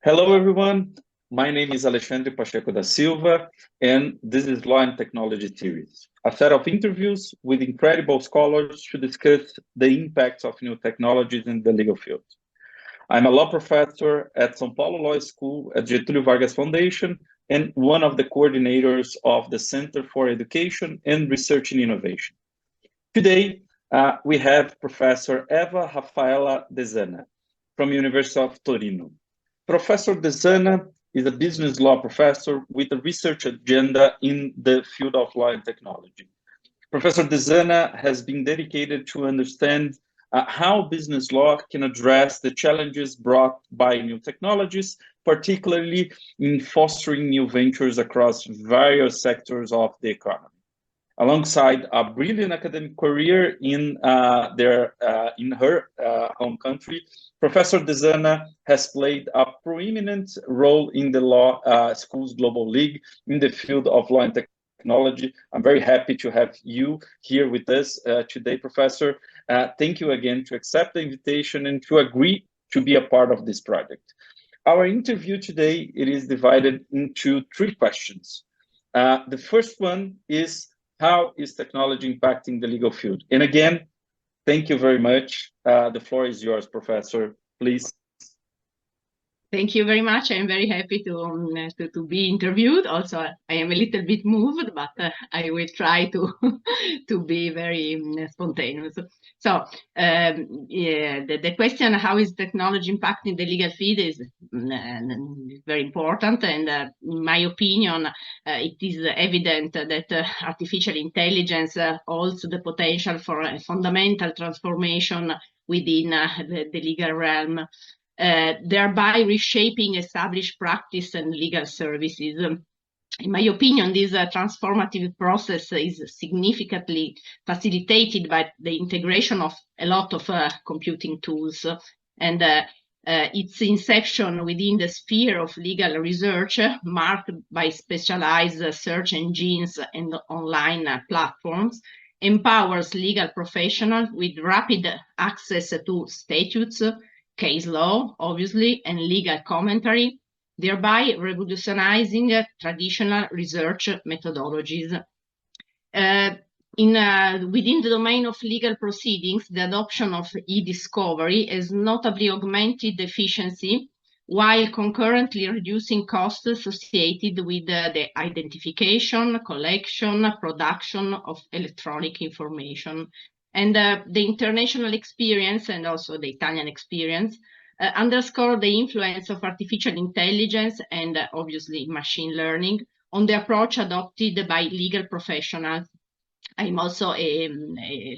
Hello, everyone. My name is Alexandre Pacheco da Silva, and this is Law and Technology Series, a set of interviews with incredible scholars to discuss the impacts of new technologies in the legal field. I'm a law professor at São Paulo Law School at Getúlio Vargas Foundation and one of the coordinators of the Center for Education and Research in Innovation. Today, we have Professor Eva Raffaella Desana from Universidade of Torino. Professor Desana is a business law professor with a research agenda in the field of law and technology. Professor Desana has been dedicated to understand how business law can address the challenges brought by new technologies, particularly in fostering new ventures across various sectors of the economy. Alongside a brilliant academic career in her home country, Professor Desana has played a prominent role in the Law Schools Global League in the field of law and technology. I'm very happy to have you here with us today, Professor. Thank you again to accept the invitation and to agree to be a part of this project. Our interview today, it is divided into 3 questions. The first one is, how is technology impacting the legal field? And again, thank you very much. The floor is yours, Professor. Please. Thank you very much. I'm very happy to be interviewed. Also, I am a little bit moved, but I will try to to be very spontaneous. So, the question, how is technology impacting the legal field, is very important. And in my opinion, it is evident that artificial intelligence holds the potential for a fundamental transformation within the legal realm. Thereby reshaping established practice and legal services. In my opinion, this transformative process is significantly facilitated by the integration of a lot of computing tools, and its inception within the sphere of legal research, marked by specialized search engines and online platforms, empowers legal professionals with rapid access to statutes, case law, obviously, and legal commentary, thereby revolutionizing traditional research methodologies. Within the domain of legal proceedings, the adoption of e-discovery has notably augmented efficiency while concurrently reducing costs associated with the identification, collection, production of electronic information. And the international experience and also the Italian experience underscore the influence of artificial intelligence and obviously machine learning on the approach adopted by legal professionals. I'm also a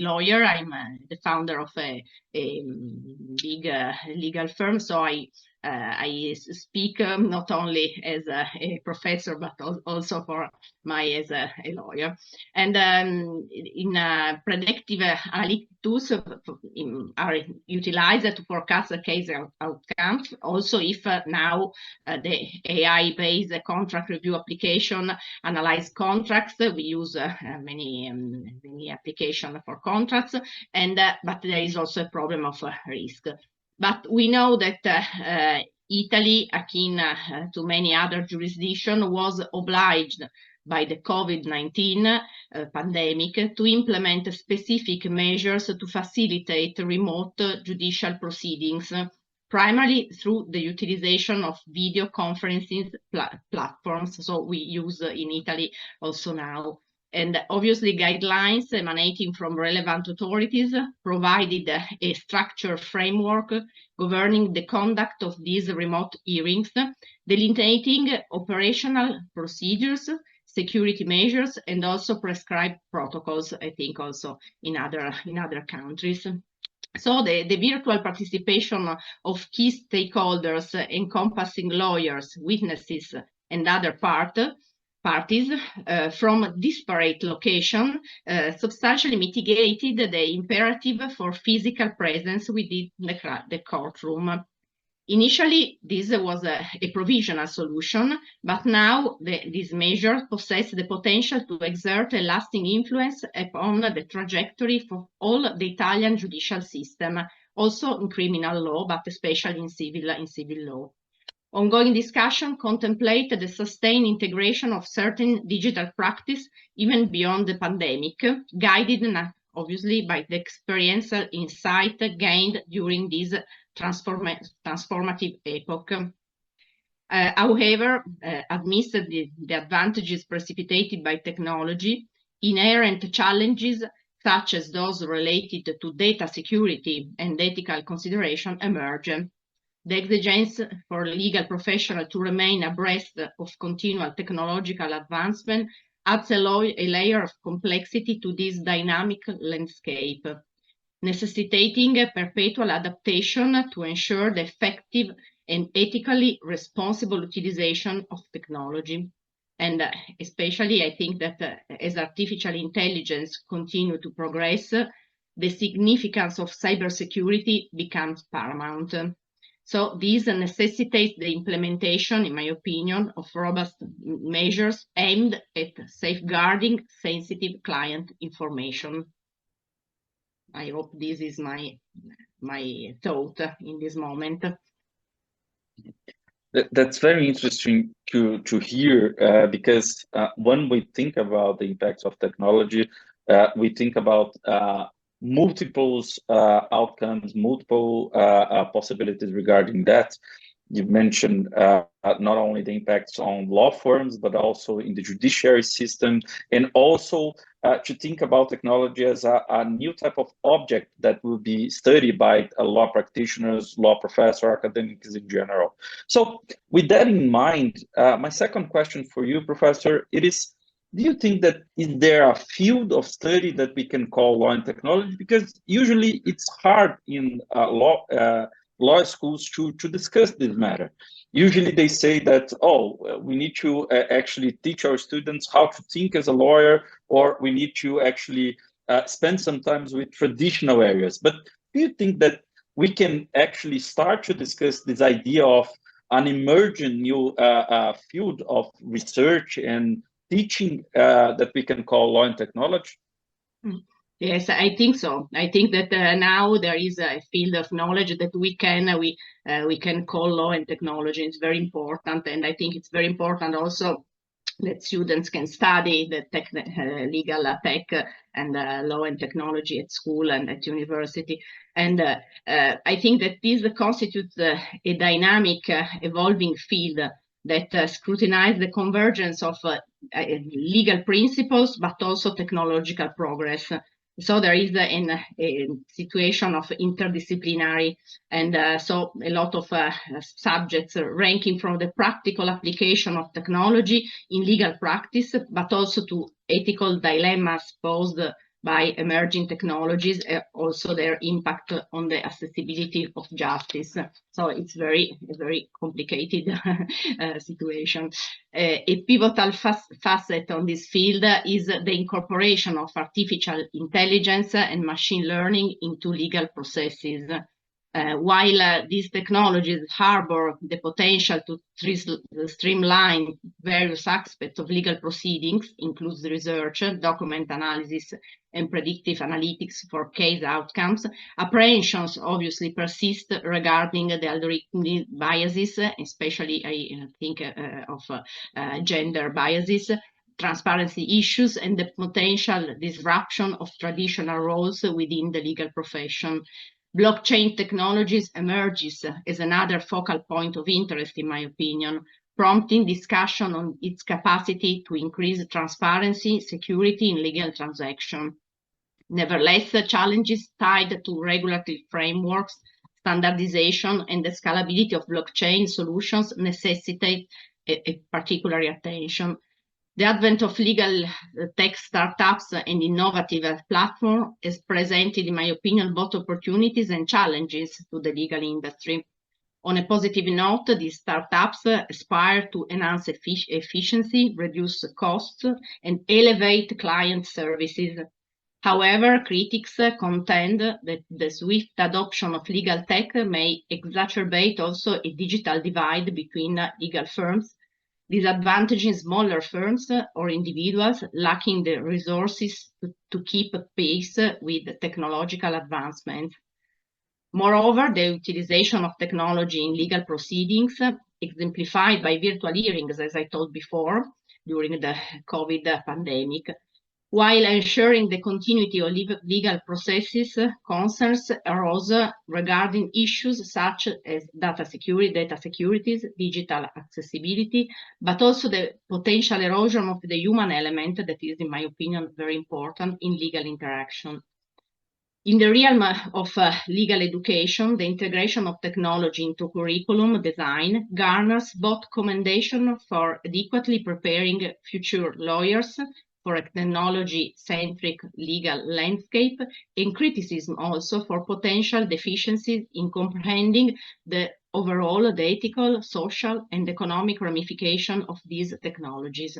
lawyer. I'm the founder of a big legal firm, so I speak not only as a professor, but also as a lawyer. And in predictive analytic tools are utilized to forecast the case outcomes. Also, if now the AI-based contract review application analyze contracts, we use many applications for contracts, and but there is also a problem of risk. But we know that Italy, akin to many other jurisdictions, was obliged by the COVID-19 pandemic to implement specific measures to facilitate remote judicial proceedings, primarily through the utilization of video conferencing platforms. So we use in Italy also now. And obviously guidelines emanating from relevant authorities provided a structured framework governing the conduct of these remote hearings, delineating operational procedures, security measures, and also prescribed protocols, I think also in other countries. So the virtual participation of key stakeholders encompassing lawyers, witnesses, and other parties from disparate locations substantially mitigated the imperative for physical presence within the courtroom. Initially, this was a provisional solution, but now these measures possess the potential to exert a lasting influence upon the trajectory for all the Italian judicial system, also in criminal law, but especially in civil law. Ongoing discussion contemplate the sustained integration of certain digital practice even beyond the pandemic, guided obviously by the experiential insight gained during this transformative epoch. However, amidst the advantages precipitated by technology, inherent challenges such as those related to data security and ethical consideration emerge. The exigence for legal professionals to remain abreast of continual technological advancement adds a layer of complexity to this dynamic landscape, necessitating a perpetual adaptation to ensure the effective and ethically responsible utilization of technology. And especially, I think that as artificial intelligence continues to progress, the significance of cybersecurity becomes paramount. So this necessitates the implementation, in my opinion, of robust measures aimed at safeguarding sensitive client information. I hope this is my thought in this moment. That's very interesting to hear, because when we think about the impacts of technology, we think about multiple outcomes, multiple possibilities regarding that. You mentioned not only the impacts on law firms, but also in the judiciary system, and also to think about technology as a new type of object that will be studied by law practitioners, law professors, academics in general. So with that in mind, my second question for you, Professor, it is, do you think that is there a field of study that we can call law and technology? Because usually it's hard in law schools to discuss this matter. Usually they say that, oh, we need to actually teach our students how to think as a lawyer, or we need to actually spend some time with traditional areas. But do you think that we can actually start to discuss this idea of an emerging new field of research and teaching that we can call law and technology? Yes, I think so. I think that now there is a field of knowledge that we can call law and technology. It's very important, and I think it's very important also that students can study the legal tech and law and technology at school and at university. And I think that this constitutes a dynamic, evolving field that scrutinize the convergence of legal principles, but also technological progress. So there is a situation of interdisciplinary, and so a lot of subjects ranking from the practical application of technology in legal practice, but also to ethical dilemmas posed by emerging technologies, also their impact on the accessibility of justice. So it's a very complicated situation. A pivotal facet on this field is the incorporation of artificial intelligence and machine learning into legal processes. While these technologies harbor the potential to streamline various aspects of legal proceedings, includes research, document analysis, and predictive analytics for case outcomes, apprehensions obviously persist regarding the algorithmic biases, especially I think of gender biases, transparency issues, and the potential disruption of traditional roles within the legal profession. Blockchain technologies emerges as another focal point of interest, in my opinion, prompting discussion on its capacity to increase transparency, security in legal transactions. Nevertheless, challenges tied to regulatory frameworks, standardization, and the scalability of blockchain solutions necessitate a particular attention. The advent of legal tech startups and innovative platforms has presented, in my opinion, both opportunities and challenges to the legal industry. On a positive note, these startups aspire to enhance efficiency, reduce costs, and elevate client services. However, critics contend that the swift adoption of legal tech may exacerbate also a digital divide between legal firms, disadvantaging smaller firms or individuals lacking the resources to keep pace with technological advancements. Moreover, the utilization of technology in legal proceedings exemplified by virtual hearings, as I told before, during the COVID pandemic, while ensuring the continuity of legal processes. Concerns arose regarding issues such as data securities, digital accessibility, but also the potential erosion of the human element that is, in my opinion, very important in legal interaction. In the realm of legal education, the integration of technology into curriculum design garners both commendation for adequately preparing future lawyers for a technology-centric legal landscape, and criticism also for potential deficiencies in comprehending the overall the ethical, social, and economic ramification of these technologies.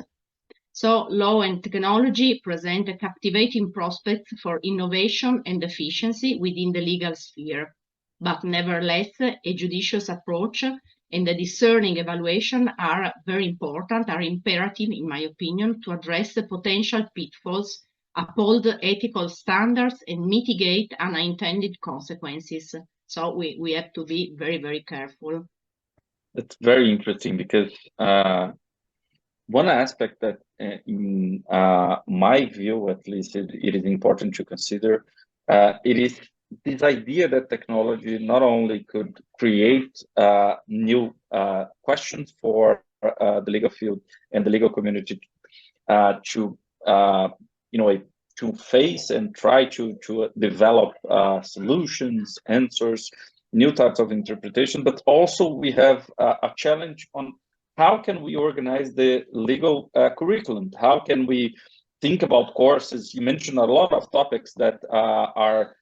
So law and technology present a captivating prospect for innovation and efficiency within the legal sphere, but nevertheless, a judicious approach and a discerning evaluation are very important, are imperative, in my opinion, to address the potential pitfalls, uphold ethical standards, and mitigate unintended consequences. So we have to be very, very careful. That's very interesting, because one aspect that, in my view, at least, it is important to consider, it is this idea that technology not only could create new questions for the legal field and the legal community to face and try to develop solutions, answers, new types of interpretation, but also we have a challenge on how can we organize the legal curriculum? How can we think about courses? You mentioned a lot of topics that are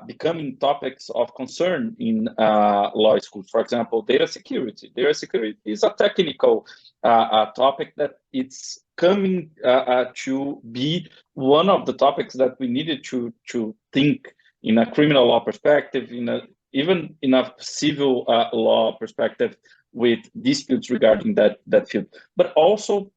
becoming topics of concern in law schools. For example, data security. Data security is a technical topic that it's coming to be one of the topics that we needed to think in a criminal law perspective, even in a civil law perspective, with disputes regarding that field, but also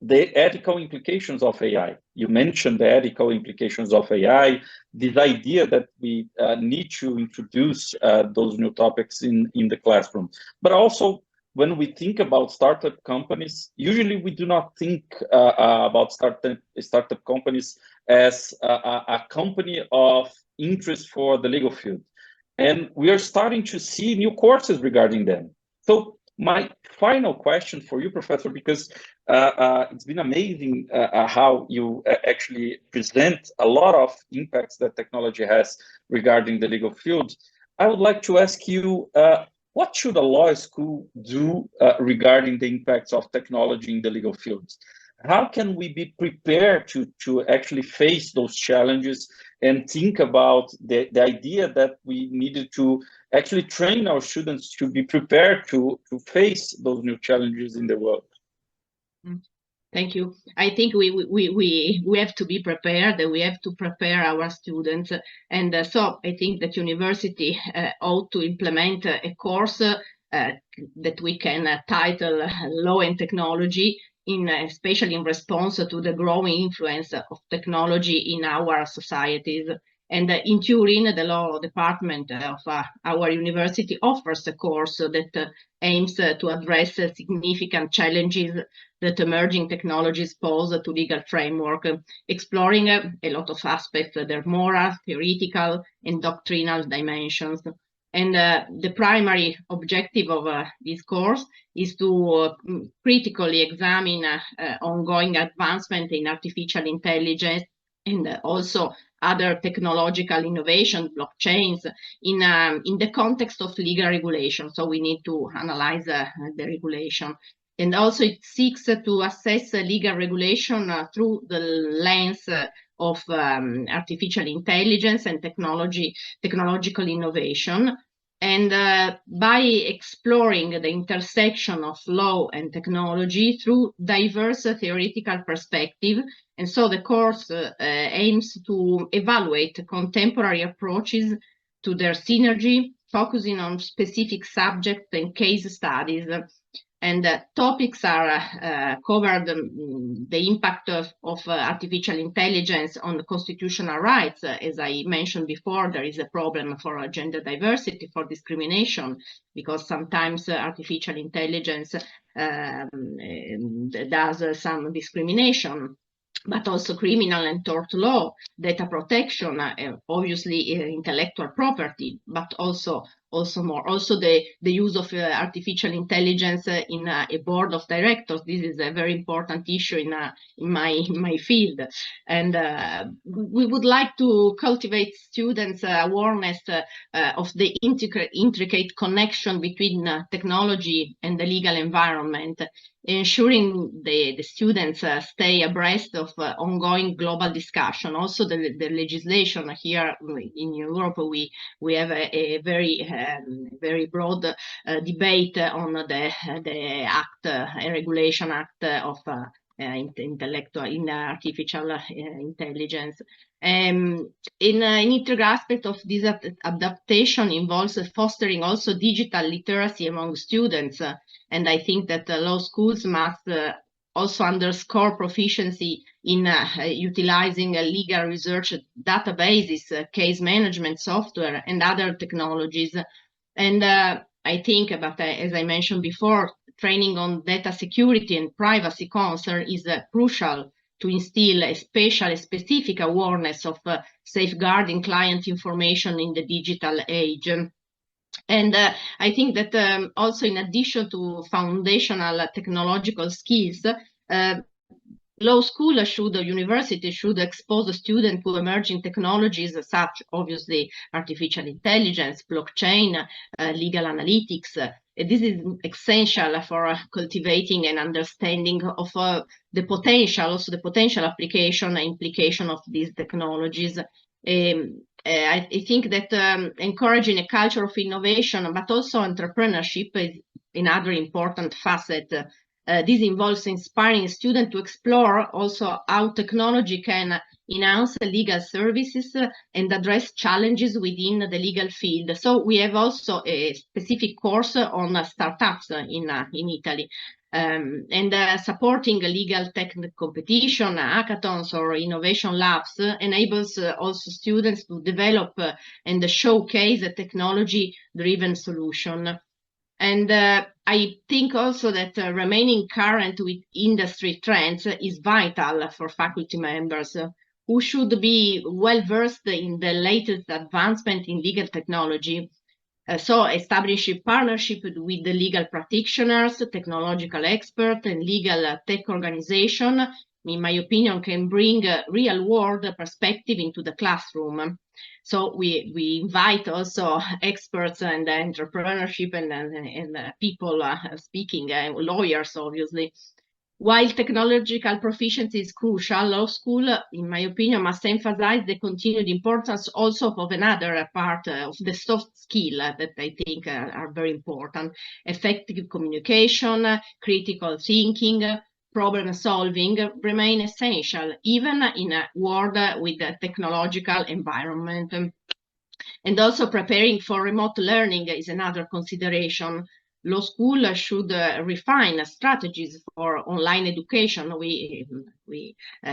the ethical implications of AI. You mentioned the ethical implications of AI, this idea that we need to introduce those new topics in the classroom. But also, when we think about startup companies, usually we do not think about startup companies as a company of interest for the legal field. And we are starting to see new courses regarding them. So my final question for you, Professor, because it's been amazing how you actually present a lot of impacts that technology has regarding the legal field. I would like to ask you, what should a law school do regarding the impacts of technology in the legal field? How can we be prepared to actually face those challenges and think about the idea that we needed to actually train our students to be prepared to face those new challenges in the world? Thank you. I think we have to be prepared, and we have to prepare our students. And so I think that university ought to implement a course that we can title Law and Technology, especially in response to the growing influence of technology in our societies. And in Turin, the law department of our university offers a course that aims to address significant challenges that emerging technologies pose to legal framework, exploring a lot of aspects, their moral, theoretical, and doctrinal dimensions. And the primary objective of this course is to critically examine ongoing advancement in artificial intelligence and also other technological innovations, blockchains, in the context of legal regulation. So we need to analyze the regulation. And also it seeks to assess legal regulation through the lens of artificial intelligence and technological innovation. And by exploring the intersection of law and technology through diverse theoretical perspective. And so the course aims to evaluate contemporary approaches to their synergy, focusing on specific subjects and case studies. And topics are covered the impact of artificial intelligence on constitutional rights. As I mentioned before, there is a problem for gender diversity, for discrimination, because sometimes artificial intelligence does some discrimination, but also criminal and tort law, data protection, obviously intellectual property, but also the use of artificial intelligence in a board of directors. This is a very important issue in my field, and we would like to cultivate students' awareness of the intricate connection between technology and the legal environment, ensuring the students stay abreast of ongoing global discussion. Also, the legislation here in Europe, we have a very broad debate on the act, a regulation act of artificial intelligence. An integral aspect of this adaptation involves fostering also digital literacy among students, and I think that law schools must also underscore proficiency in utilizing legal research databases, case management software, and other technologies. And I think, but as I mentioned before, training on data security and privacy concern is crucial to instill a specific awareness of safeguarding client information in the digital age. And I think that also, in addition to foundational technological skills, law school university should expose the student to emerging technologies such, obviously, artificial intelligence, blockchain, legal analytics. This is essential for cultivating an understanding of the potential application and implication of these technologies. I think that encouraging a culture of innovation, but also entrepreneurship, is another important facet. This involves inspiring students to explore also how technology can enhance legal services and address challenges within the legal field. So we have also a specific course on startups in Italy. And supporting legal tech competition, hackathons, or innovation labs enables also students to develop and showcase a technology-driven solution. And I think also that remaining current with industry trends is vital for faculty members who should be well versed in the latest advancement in legal technology. So establishing partnership with the legal practitioners, technological experts, and legal tech organization, in my opinion, can bring a real-world perspective into the classroom. So we invite also experts and entrepreneurship and people speaking, lawyers, obviously. While technological proficiency is crucial, law school, in my opinion, must emphasize the continued importance also of another part of the soft skill that I think are very important: effective communication, critical thinking, problem solving remain essential, even in a world with a technological environment. And also preparing for remote learning is another consideration. Law school should refine strategies for online education. We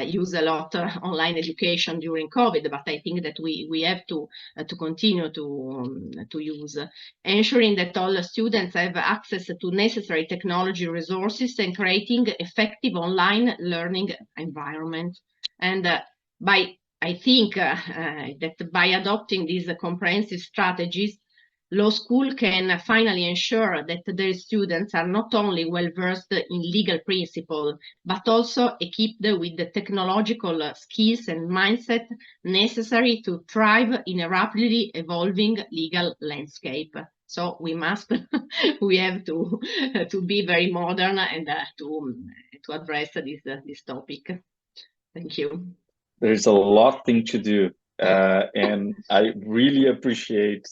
use a lot online education during COVID, but I think that we have to continue to use, ensuring that all students have access to necessary technology resources and creating effective online learning environment. And I think that by adopting these comprehensive strategies, law school can finally ensure that their students are not only well-versed in legal principles, but also equipped with the technological skills and mindset necessary to thrive in a rapidly evolving legal landscape. So we have to be very modern and to address this topic. Thank you. There's a lot thing to do, and I really appreciate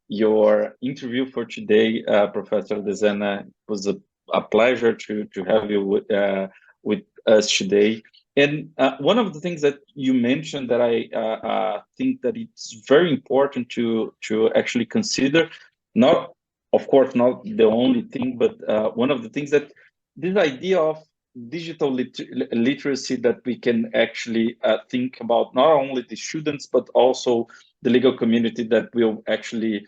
your interview for today, Professor Desana. It was a pleasure to have you with us today. And one of the things that you mentioned that I think that it's very important to actually consider, not of course, not the only thing, but one of the things that this idea of digital literacy that we can actually think about not only the students, but also the legal community that will actually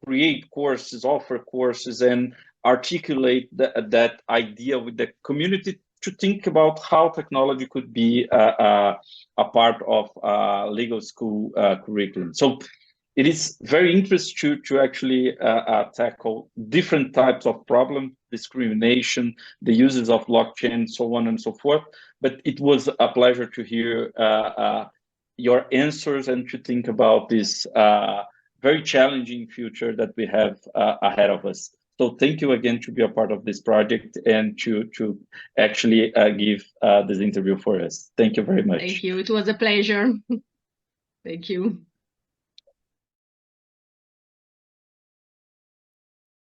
create courses, offer courses, and articulate that idea with the community to think about how technology could be a part of legal school curriculum. So it is very interesting to actually tackle different types of problems, discrimination, the uses of blockchain, so on and so forth. But it was a pleasure to hear your answers and to think about this very challenging future that we have ahead of us. So thank you again to be a part of this project and to actually give this interview for us. Thank you very much. Thank you. It was a pleasure. Thank you.